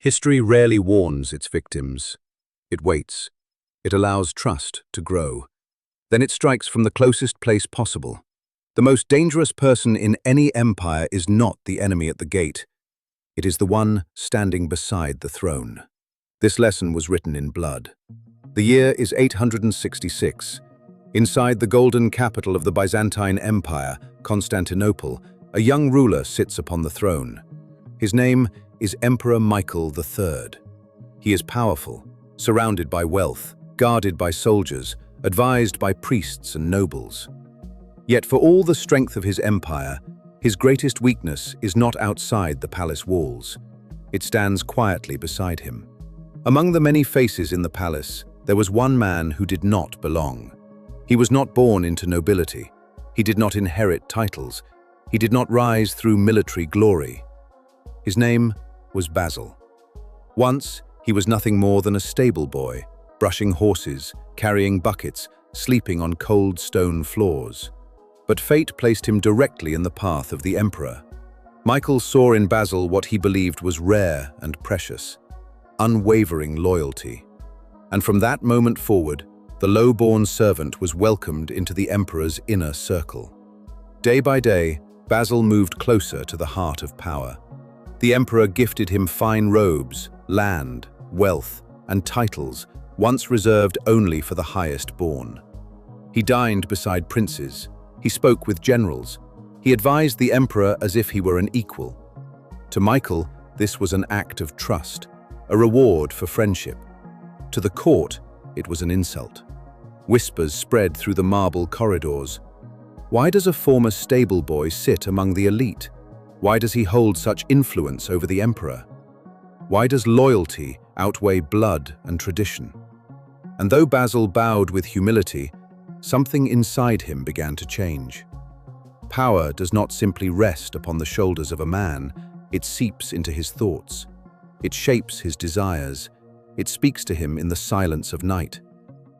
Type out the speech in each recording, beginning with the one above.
History rarely warns its victims. It waits. It allows trust to grow. Then it strikes from the closest place possible. The most dangerous person in any empire is not the enemy at the gate. It is the one standing beside the throne. This lesson was written in blood. The year is 866. Inside the golden capital of the Byzantine Empire, Constantinople, a young ruler sits upon the throne. His name is Emperor Michael III. He is powerful, surrounded by wealth, guarded by soldiers, advised by priests and nobles. Yet for all the strength of his empire, his greatest weakness is not outside the palace walls. It stands quietly beside him. Among the many faces in the palace, there was one man who did not belong. He was not born into nobility. He did not inherit titles. He did not rise through military glory. His name was Basil. Once, he was nothing more than a stable boy, brushing horses, carrying buckets, sleeping on cold stone floors. But fate placed him directly in the path of the emperor. Michael saw in Basil what he believed was rare and precious, unwavering loyalty. And from that moment forward, the low-born servant was welcomed into the emperor's inner circle. Day by day, Basil moved closer to the heart of power. The emperor gifted him fine robes, land, wealth, and titles once reserved only for the highest born. He dined beside princes. He spoke with generals. He advised the emperor as if he were an equal. To Michael, this was an act of trust, a reward for friendship. To the court, it was an insult. Whispers spread through the marble corridors. Why does a former stable boy sit among the elite? Why does he hold such influence over the emperor? Why does loyalty outweigh blood and tradition? And though Basil bowed with humility, something inside him began to change. Power does not simply rest upon the shoulders of a man, it seeps into his thoughts. It shapes his desires. It speaks to him in the silence of night.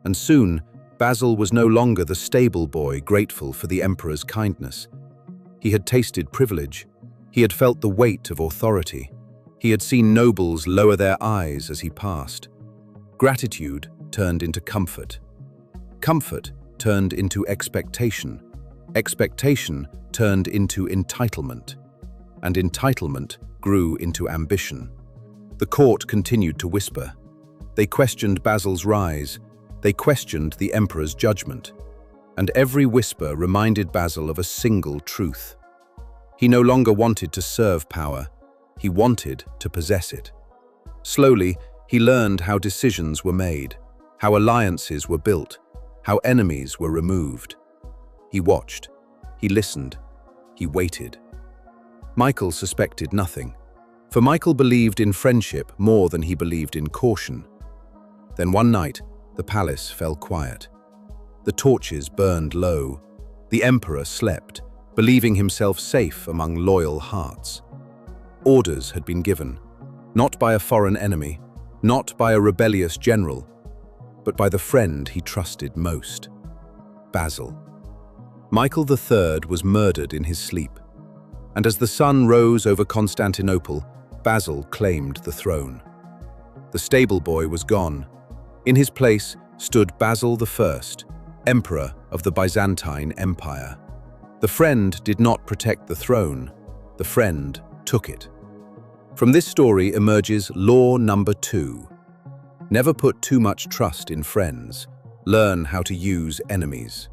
And soon, Basil was no longer the stable boy grateful for the emperor's kindness. He had tasted privilege. He had felt the weight of authority. He had seen nobles lower their eyes as he passed. Gratitude turned into comfort. Comfort turned into expectation. Expectation turned into entitlement. And entitlement grew into ambition. The court continued to whisper. They questioned Basil's rise. They questioned the emperor's judgment. And every whisper reminded Basil of a single truth. He no longer wanted to serve power. He wanted to possess it. Slowly, he learned how decisions were made, how alliances were built, how enemies were removed. He watched. He listened. He waited. Michael suspected nothing, for Michael believed in friendship more than he believed in caution. Then one night, the palace fell quiet. The torches burned low. The emperor slept, believing himself safe among loyal hearts. Orders had been given, not by a foreign enemy, not by a rebellious general, but by the friend he trusted most, Basil. Michael III was murdered in his sleep, and as the sun rose over Constantinople, Basil claimed the throne. The stable boy was gone. In his place stood Basil I, Emperor of the Byzantine Empire. The friend did not protect the throne, the friend took it. From this story emerges law number 2. Never put too much trust in friends. Learn how to use enemies.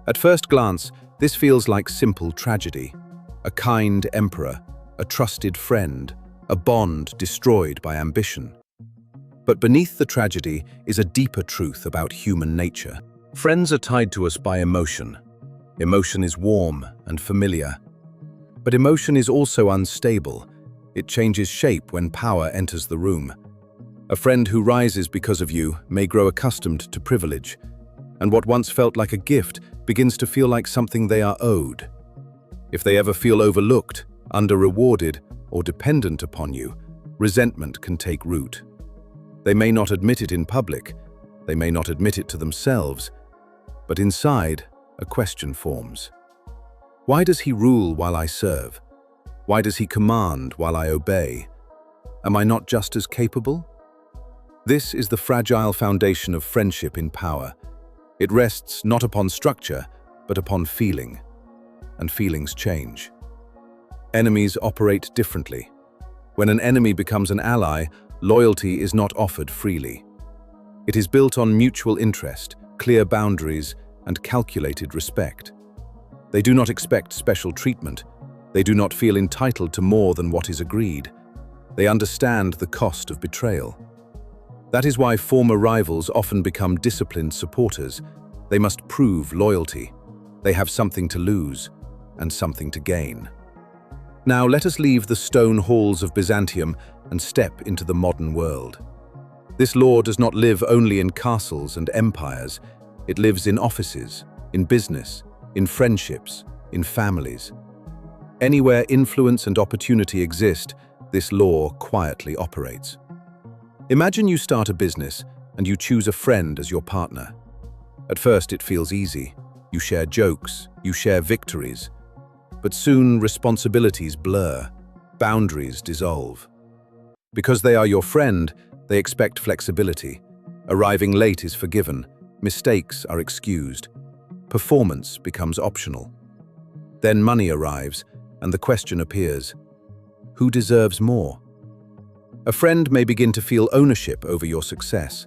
At first glance, this feels like simple tragedy. A kind emperor, a trusted friend, a bond destroyed by ambition. But beneath the tragedy is a deeper truth about human nature. Friends are tied to us by emotion. Emotion is warm and familiar. But emotion is also unstable. It changes shape when power enters the room. A friend who rises because of you may grow accustomed to privilege, and what once felt like a gift begins to feel like something they are owed. If they ever feel overlooked, under-rewarded, or dependent upon you, resentment can take root. They may not admit it in public, they may not admit it to themselves, but inside, a question forms. Why does he rule while I serve? Why does he command while I obey? Am I not just as capable? This is the fragile foundation of friendship in power. It rests not upon structure, but upon feeling. And feelings change. Enemies operate differently. When an enemy becomes an ally, loyalty is not offered freely. It is built on mutual interest, clear boundaries, and calculated respect. They do not expect special treatment. They do not feel entitled to more than what is agreed. They understand the cost of betrayal. That is why former rivals often become disciplined supporters. They must prove loyalty. They have something to lose and something to gain. Now let us leave the stone halls of Byzantium and step into the modern world. This law does not live only in castles and empires. It lives in offices, in business, in friendships, in families. Anywhere influence and opportunity exist, this law quietly operates. Imagine you start a business and you choose a friend as your partner. At first it feels easy. You share jokes, you share victories. But soon responsibilities blur, boundaries dissolve. Because they are your friend, they expect flexibility. Arriving late is forgiven, mistakes are excused. Performance becomes optional. Then money arrives, and the question appears: who deserves more? A friend may begin to feel ownership over your success.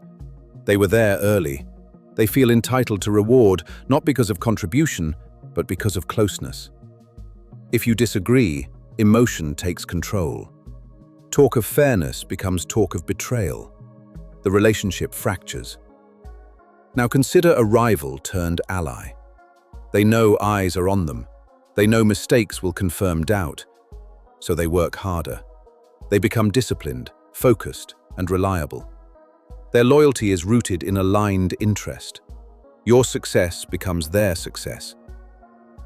They were there early. They feel entitled to reward, not because of contribution, but because of closeness. If you disagree, emotion takes control. Talk of fairness becomes talk of betrayal. The relationship fractures. Now consider a rival turned ally. They know eyes are on them. They know mistakes will confirm doubt. So they work harder. They become disciplined, focused, and reliable. Their loyalty is rooted in aligned interest. Your success becomes their success.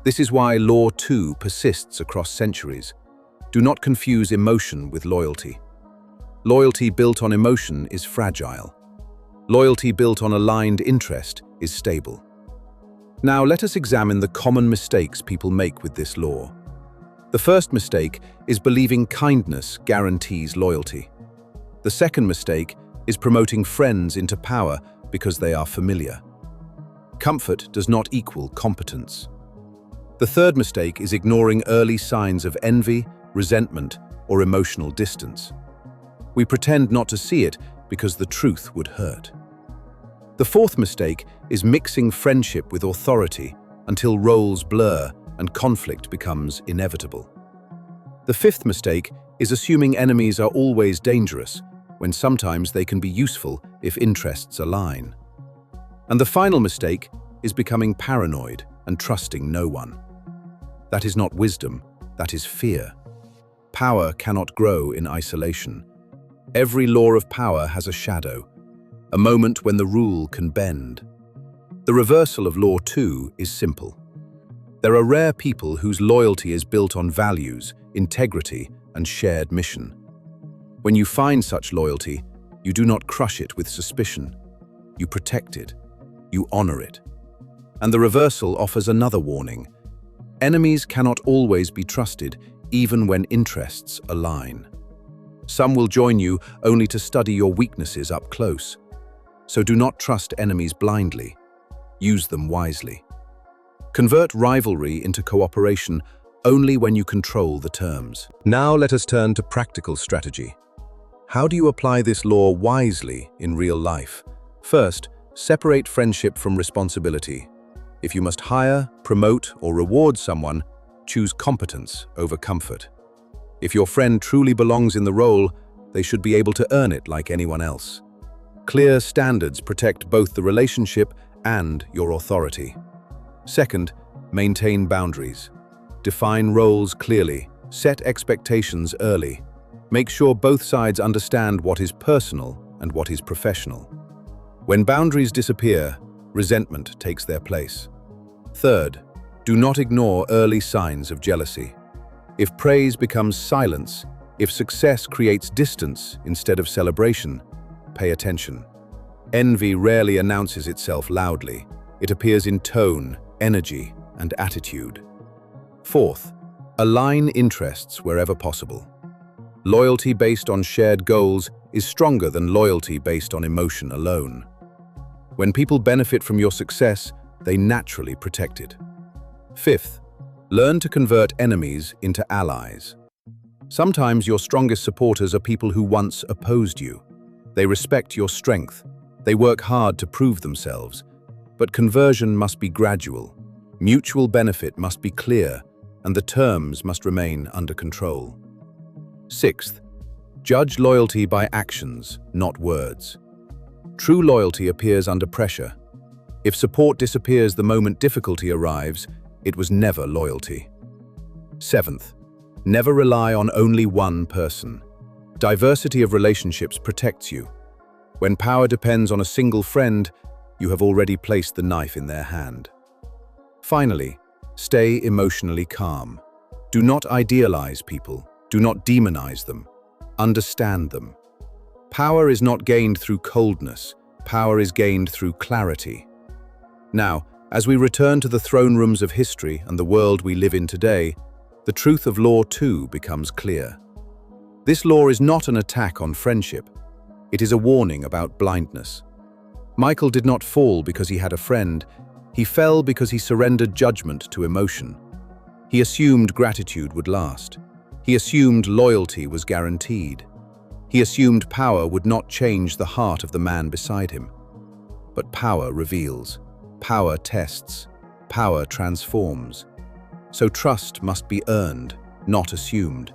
This is why Law 2 persists across centuries. Do not confuse emotion with loyalty. Loyalty built on emotion is fragile. Loyalty built on aligned interest is stable. Now let us examine the common mistakes people make with this law. The first mistake is believing kindness guarantees loyalty. The second mistake is promoting friends into power because they are familiar. Comfort does not equal competence. The third mistake is ignoring early signs of envy, resentment, or emotional distance. We pretend not to see it because the truth would hurt. The fourth mistake is mixing friendship with authority until roles blur and conflict becomes inevitable. The fifth mistake is assuming enemies are always dangerous, when sometimes they can be useful if interests align. And the final mistake is becoming paranoid and trusting no one. That is not wisdom, that is fear. Power cannot grow in isolation. Every law of power has a shadow, a moment when the rule can bend. The reversal of Law 2 is simple. There are rare people whose loyalty is built on values, integrity, and shared mission. When you find such loyalty, you do not crush it with suspicion. You protect it. You honor it. And the reversal offers another warning. Enemies cannot always be trusted, even when interests align. Some will join you only to study your weaknesses up close. So do not trust enemies blindly. Use them wisely. Convert rivalry into cooperation only when you control the terms. Now let us turn to practical strategy. How do you apply this law wisely in real life? First, separate friendship from responsibility. If you must hire, promote, or reward someone, choose competence over comfort. If your friend truly belongs in the role, they should be able to earn it like anyone else. Clear standards protect both the relationship and your authority. Second, maintain boundaries. Define roles clearly, set expectations early. Make sure both sides understand what is personal and what is professional. When boundaries disappear, resentment takes their place. Third, do not ignore early signs of jealousy. If praise becomes silence, if success creates distance instead of celebration, pay attention. Envy rarely announces itself loudly. It appears in tone, energy, and attitude. Fourth, align interests wherever possible. Loyalty based on shared goals is stronger than loyalty based on emotion alone. When people benefit from your success, they naturally protect it. Fifth, learn to convert enemies into allies. Sometimes your strongest supporters are people who once opposed you. They respect your strength. They work hard to prove themselves. But conversion must be gradual. Mutual benefit must be clear, and the terms must remain under control. Sixth, judge loyalty by actions, not words. True loyalty appears under pressure. If support disappears the moment difficulty arrives, it was never loyalty. Seventh, never rely on only one person. Diversity of relationships protects you. When power depends on a single friend, you have already placed the knife in their hand. Finally, stay emotionally calm. Do not idealize people. Do not demonize them. Understand them. Power is not gained through coldness. Power is gained through clarity. Now, as we return to the throne rooms of history and the world we live in today, the truth of law too becomes clear. This law is not an attack on friendship. It is a warning about blindness. Michael did not fall because he had a friend. He fell because he surrendered judgment to emotion. He assumed gratitude would last. He assumed loyalty was guaranteed. He assumed power would not change the heart of the man beside him. But power reveals. Power tests. Power transforms. So trust must be earned, not assumed.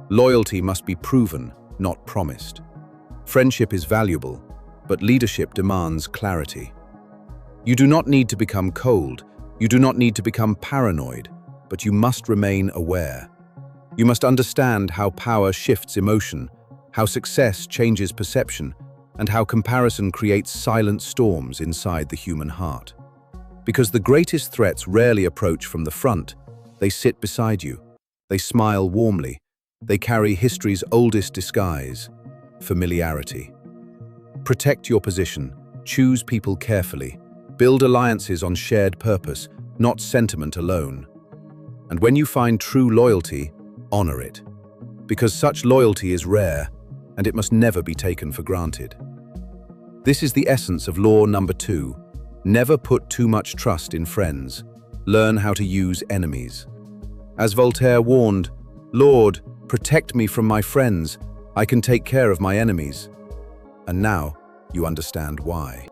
Loyalty must be proven, not promised. Friendship is valuable, but leadership demands clarity. You do not need to become cold. You do not need to become paranoid, but you must remain aware. You must understand how power shifts emotion, how success changes perception, and how comparison creates silent storms inside the human heart. Because the greatest threats rarely approach from the front, they sit beside you. They smile warmly. They carry history's oldest disguise, familiarity. Protect your position. Choose people carefully. Build alliances on shared purpose, not sentiment alone. And when you find true loyalty, honor it. Because such loyalty is rare, and it must never be taken for granted. This is the essence of law number 2. Never put too much trust in friends. Learn how to use enemies. As Voltaire warned, "Lord, protect me from my friends. I can take care of my enemies." And now you understand why.